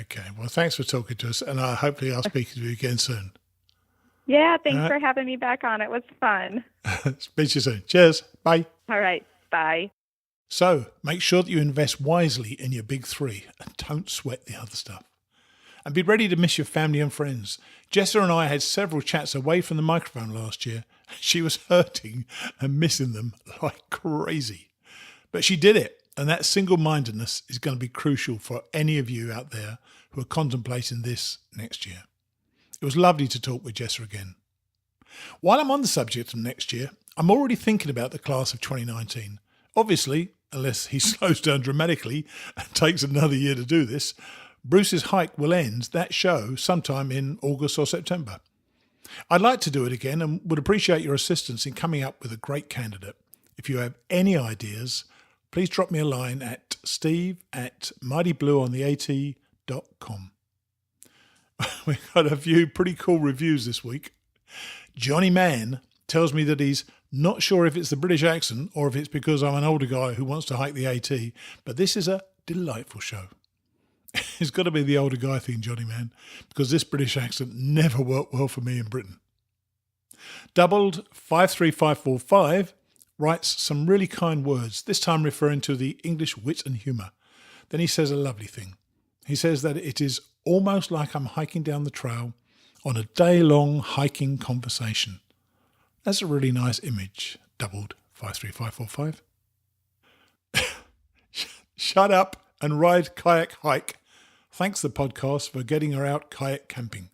Speaker 1: Okay, well, thanks for talking to us, and hopefully I'll speak to you again soon.
Speaker 5: Yeah, thanks for having me back on. It was fun.
Speaker 1: Speak to you soon. Cheers. Bye.
Speaker 5: All right. Bye.
Speaker 1: So make sure that you invest wisely in your big three and don't sweat the other stuff. And be ready to miss your family and friends. Jessa and I had several chats away from the microphone last year. She was hurting and missing them like crazy. But she did it. And that single-mindedness is going to be crucial for any of you out there who are contemplating this next year. It was lovely to talk with Jessa again. While I'm on the subject of next year, I'm already thinking about the class of 2019. Obviously, unless he slows down dramatically and takes another year to do this, Bruce's hike will end that show sometime in August or September. I'd like to do it again and would appreciate your assistance in coming up with a great candidate. If you have any ideas, please drop me a line at steve@mightyblueontheat.com. We've got a few pretty cool reviews this week. Johnny Mann tells me that he's not sure if it's the British accent or if it's because I'm an older guy who wants to hike the AT, but this is a delightful show. It's got to be the older guy thing, Johnny man, because this British accent never worked well for me in Britain. Doubled 53545 writes some really kind words, this time referring to the English wit and humour. Then he says a lovely thing. He says that it is almost like I'm hiking down the trail on a day-long hiking conversation. That's a really nice image. Doubled 53545. Shut up and ride kayak hike. Thanks the podcast for getting her out kayak camping.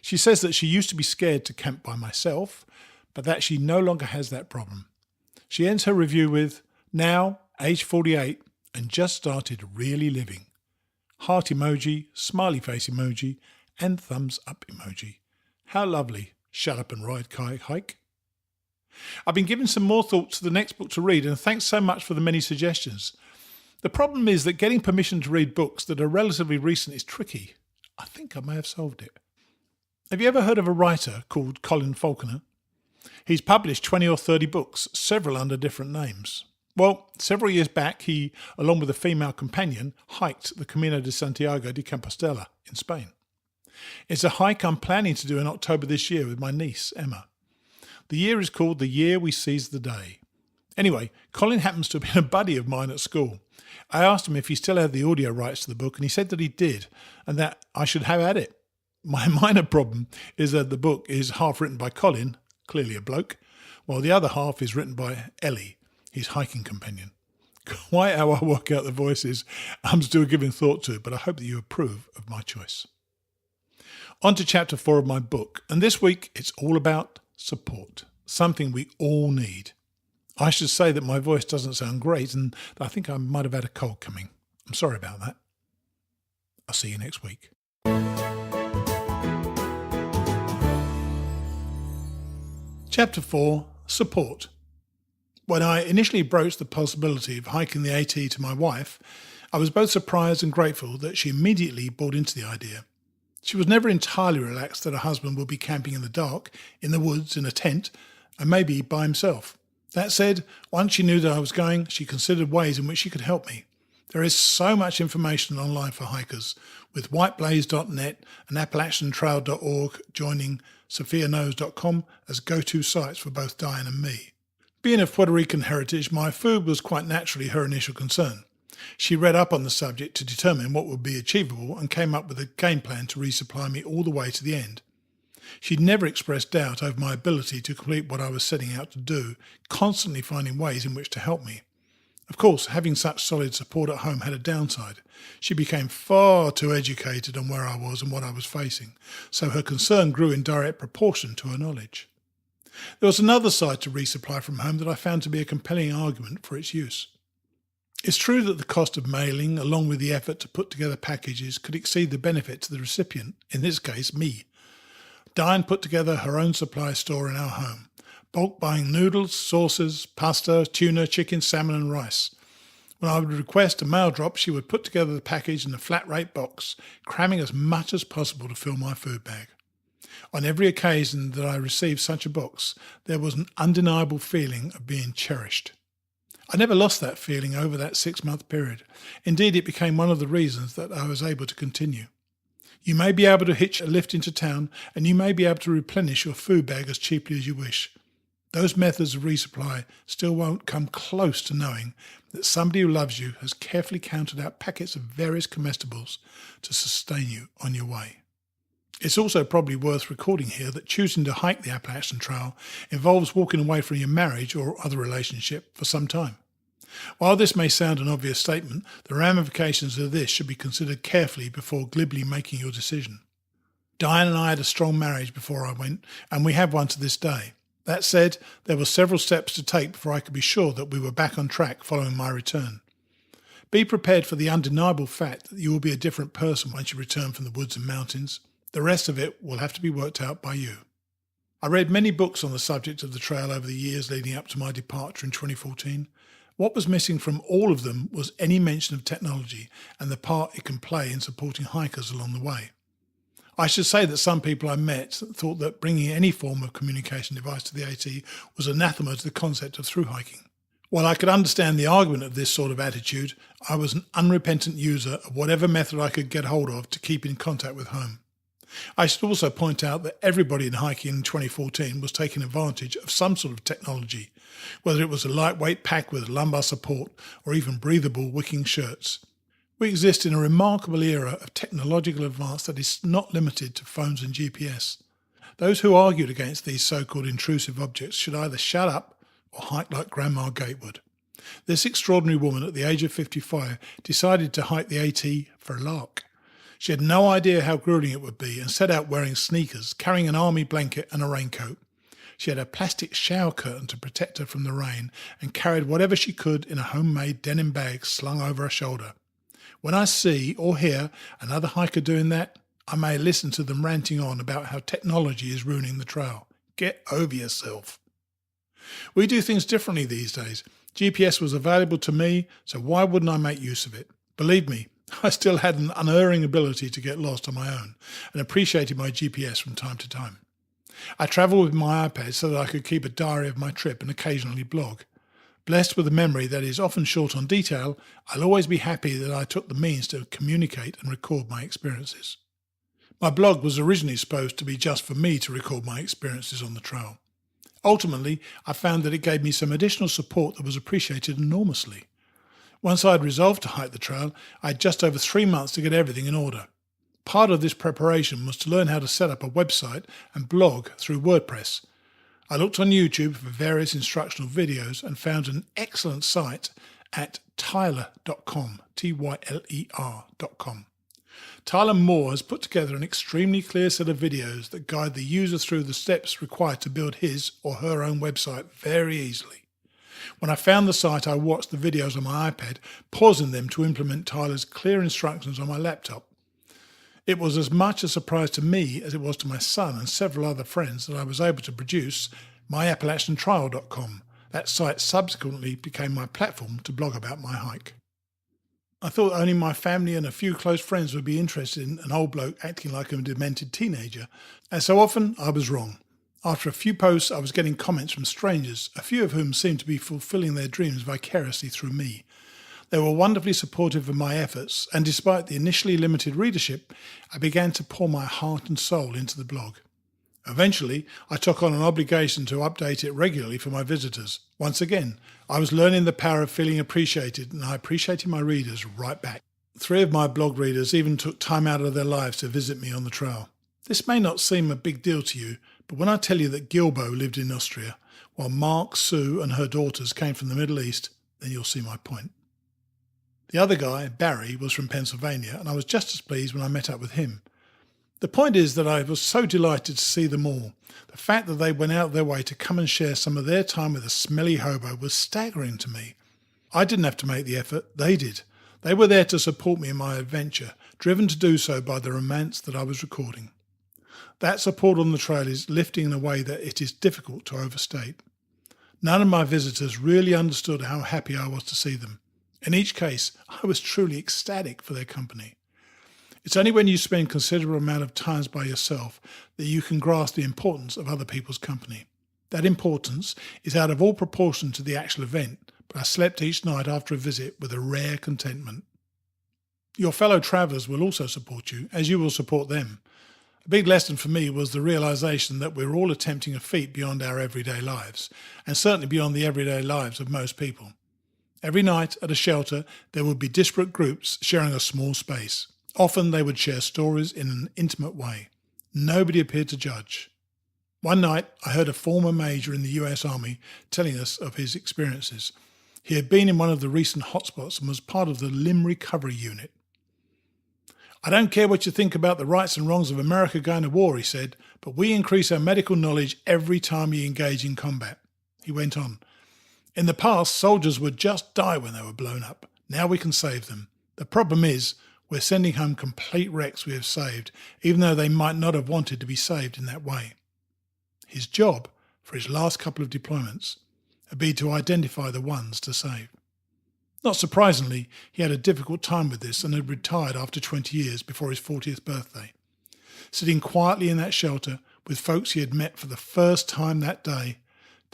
Speaker 1: She says that she used to be scared to camp by myself, but that she no longer has that problem. She ends her review with, now, age 48, and just started really living. Heart emoji, smiley face emoji, and thumbs up emoji. How lovely. Shut up and ride kayak hike. I've been given some more thought to the next book to read, and thanks so much for the many suggestions. The problem is that getting permission to read books that are relatively recent is tricky. I think I may have solved it. Have you ever heard of a writer called Colin Falconer? He's published 20 or 30 books, several under different names. Well, several years back, he, along with a female companion, hiked the Camino de Santiago de Compostela in Spain. It's a hike I'm planning to do in October this year with my niece, Emma. The year is called The Year We Seized the Day. Anyway, Colin happens to have been a buddy of mine at school. I asked him if he still had the audio rights to the book, and he said that he did, and that I should have at it. My minor problem is that the book is half written by Colin, clearly a bloke, while the other half is written by Ellie, his hiking companion. Quite how I work out the voices, I'm still giving thought to, but I hope that you approve of my choice. On to chapter 4 of my book, and this week it's all about support, something we all need. I should say that my voice doesn't sound great, and I think I might have had a cold coming. I'm sorry about that. I'll see you next week. Chapter 4, Support. When I initially broached the possibility of hiking the AT to my wife, I was both surprised and grateful that she immediately bought into the idea. She was never entirely relaxed that her husband would be camping in the dark, in the woods, in a tent, and maybe by himself. That said, once she knew that I was going, she considered ways in which she could help me. There is so much information online for hikers, with whiteblaze.net and appalachiantrail.org joining sophiaknows.com as go-to sites for both Diane and me. Being of Puerto Rican heritage, my food was quite naturally her initial concern. She read up on the subject to determine what would be achievable and came up with a game plan to resupply me all the way to the end. She'd never expressed doubt over my ability to complete what I was setting out to do, constantly finding ways in which to help me. Of course, having such solid support at home had a downside. She became far too educated on where I was and what I was facing, so her concern grew in direct proportion to her knowledge. There was another side to resupply from home that I found to be a compelling argument for its use. It's true that the cost of mailing, along with the effort to put together packages, could exceed the benefit to the recipient, in this case me. Diane put together her own supply store in our home, bulk buying noodles, sauces, pasta, tuna, chicken, salmon and rice. When I would request a mail drop, she would put together the package in a flat rate box, cramming as much as possible to fill my food bag. On every occasion that I received such a box, there was an undeniable feeling of being cherished. I never lost that feeling over that 6-month period. Indeed, it became one of the reasons that I was able to continue. You may be able to hitch a lift into town, and you may be able to replenish your food bag as cheaply as you wish. Those methods of resupply still won't come close to knowing that somebody who loves you has carefully counted out packets of various comestibles to sustain you on your way. It's also probably worth recording here that choosing to hike the Appalachian Trail involves walking away from your marriage or other relationship for some time. While this may sound an obvious statement, the ramifications of this should be considered carefully before glibly making your decision. Diane and I had a strong marriage before I went, and we have one to this day. That said, there were several steps to take before I could be sure that we were back on track following my return. Be prepared for the undeniable fact that you will be a different person once you return from the woods and mountains. The rest of it will have to be worked out by you. I read many books on the subject of the trail over the years leading up to my departure in 2014. What was missing from all of them was any mention of technology and the part it can play in supporting hikers along the way. I should say that some people I met thought that bringing any form of communication device to the AT was anathema to the concept of thru-hiking. While I could understand the argument of this sort of attitude, I was an unrepentant user of whatever method I could get hold of to keep in contact with home. I should also point out that everybody in hiking in 2014 was taking advantage of some sort of technology, whether it was a lightweight pack with lumbar support or even breathable wicking shirts. We exist in a remarkable era of technological advance that is not limited to phones and GPS. Those who argued against these so-called intrusive objects should either shut up or hike like Grandma Gatewood. This extraordinary woman at the age of 55 decided to hike the AT for a lark. She had no idea how grueling it would be and set out wearing sneakers, carrying an army blanket and a raincoat. She had a plastic shower curtain to protect her from the rain and carried whatever she could in a homemade denim bag slung over her shoulder. When I see or hear another hiker doing that, I may listen to them ranting on about how technology is ruining the trail. Get over yourself. We do things differently these days. GPS was available to me, so why wouldn't I make use of it? Believe me, I still had an unerring ability to get lost on my own and appreciated my GPS from time to time. I travelled with my iPad so that I could keep a diary of my trip and occasionally blog. Blessed with a memory that is often short on detail, I'll always be happy that I took the means to communicate and record my experiences. My blog was originally supposed to be just for me to record my experiences on the trail. Ultimately, I found that it gave me some additional support that was appreciated enormously. Once I had resolved to hike the trail, I had just over 3 months to get everything in order. Part of this preparation was to learn how to set up a website and blog through WordPress. I looked on YouTube for various instructional videos and found an excellent site at tyler.com, Tyler.com. Tyler Moore has put together an extremely clear set of videos that guide the user through the steps required to build his or her own website very easily. When I found the site, I watched the videos on my iPad, pausing them to implement Tyler's clear instructions on my laptop. It was as much a surprise to me as it was to my son and several other friends that I was able to produce myappalachiantrail.com. That site subsequently became my platform to blog about my hike. I thought only my family and a few close friends would be interested in an old bloke acting like a demented teenager, and so often I was wrong. After a few posts, I was getting comments from strangers, a few of whom seemed to be fulfilling their dreams vicariously through me. They were wonderfully supportive of my efforts, and despite the initially limited readership, I began to pour my heart and soul into the blog. Eventually, I took on an obligation to update it regularly for my visitors. Once again, I was learning the power of feeling appreciated, and I appreciated my readers right back. 3 of my blog readers even took time out of their lives to visit me on the trail. This may not seem a big deal to you, but when I tell you that Gilbo lived in Austria, while Mark, Sue and her daughters came from the Middle East, then you'll see my point. The other guy, Barry, was from Pennsylvania, and I was just as pleased when I met up with him. The point is that I was so delighted to see them all. The fact that they went out of their way to come and share some of their time with a smelly hobo was staggering to me. I didn't have to make the effort, they did. They were there to support me in my adventure, driven to do so by the romance that I was recording. That support on the trail is lifting in a way that it is difficult to overstate. None of my visitors really understood how happy I was to see them. In each case, I was truly ecstatic for their company. It's only when you spend considerable amount of time by yourself that you can grasp the importance of other people's company. That importance is out of all proportion to the actual event, but I slept each night after a visit with a rare contentment. Your fellow travellers will also support you, as you will support them. A big lesson for me was the realisation that we're all attempting a feat beyond our everyday lives, and certainly beyond the everyday lives of most people. Every night at a shelter, there would be disparate groups sharing a small space. Often they would share stories in an intimate way. Nobody appeared to judge. One night, I heard a former major in the US Army telling us of his experiences. He had been in one of the recent hotspots and was part of the Limb Recovery Unit. "I don't care what you think about the rights and wrongs of America going to war," he said, "but we increase our medical knowledge every time we engage in combat." He went on, "In the past, soldiers would just die when they were blown up. Now we can save them. The problem is, we're sending home complete wrecks we have saved, even though they might not have wanted to be saved in that way." His job, for his last couple of deployments, had been to identify the ones to save. Not surprisingly, he had a difficult time with this and had retired after 20 years before his 40th birthday. Sitting quietly in that shelter with folks he had met for the first time that day,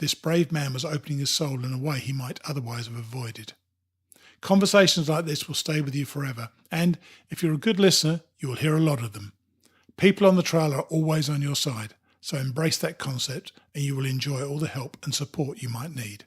Speaker 1: this brave man was opening his soul in a way he might otherwise have avoided. Conversations like this will stay with you forever, and if you're a good listener, you will hear a lot of them. People on the trail are always on your side, so embrace that concept and you will enjoy all the help and support you might need.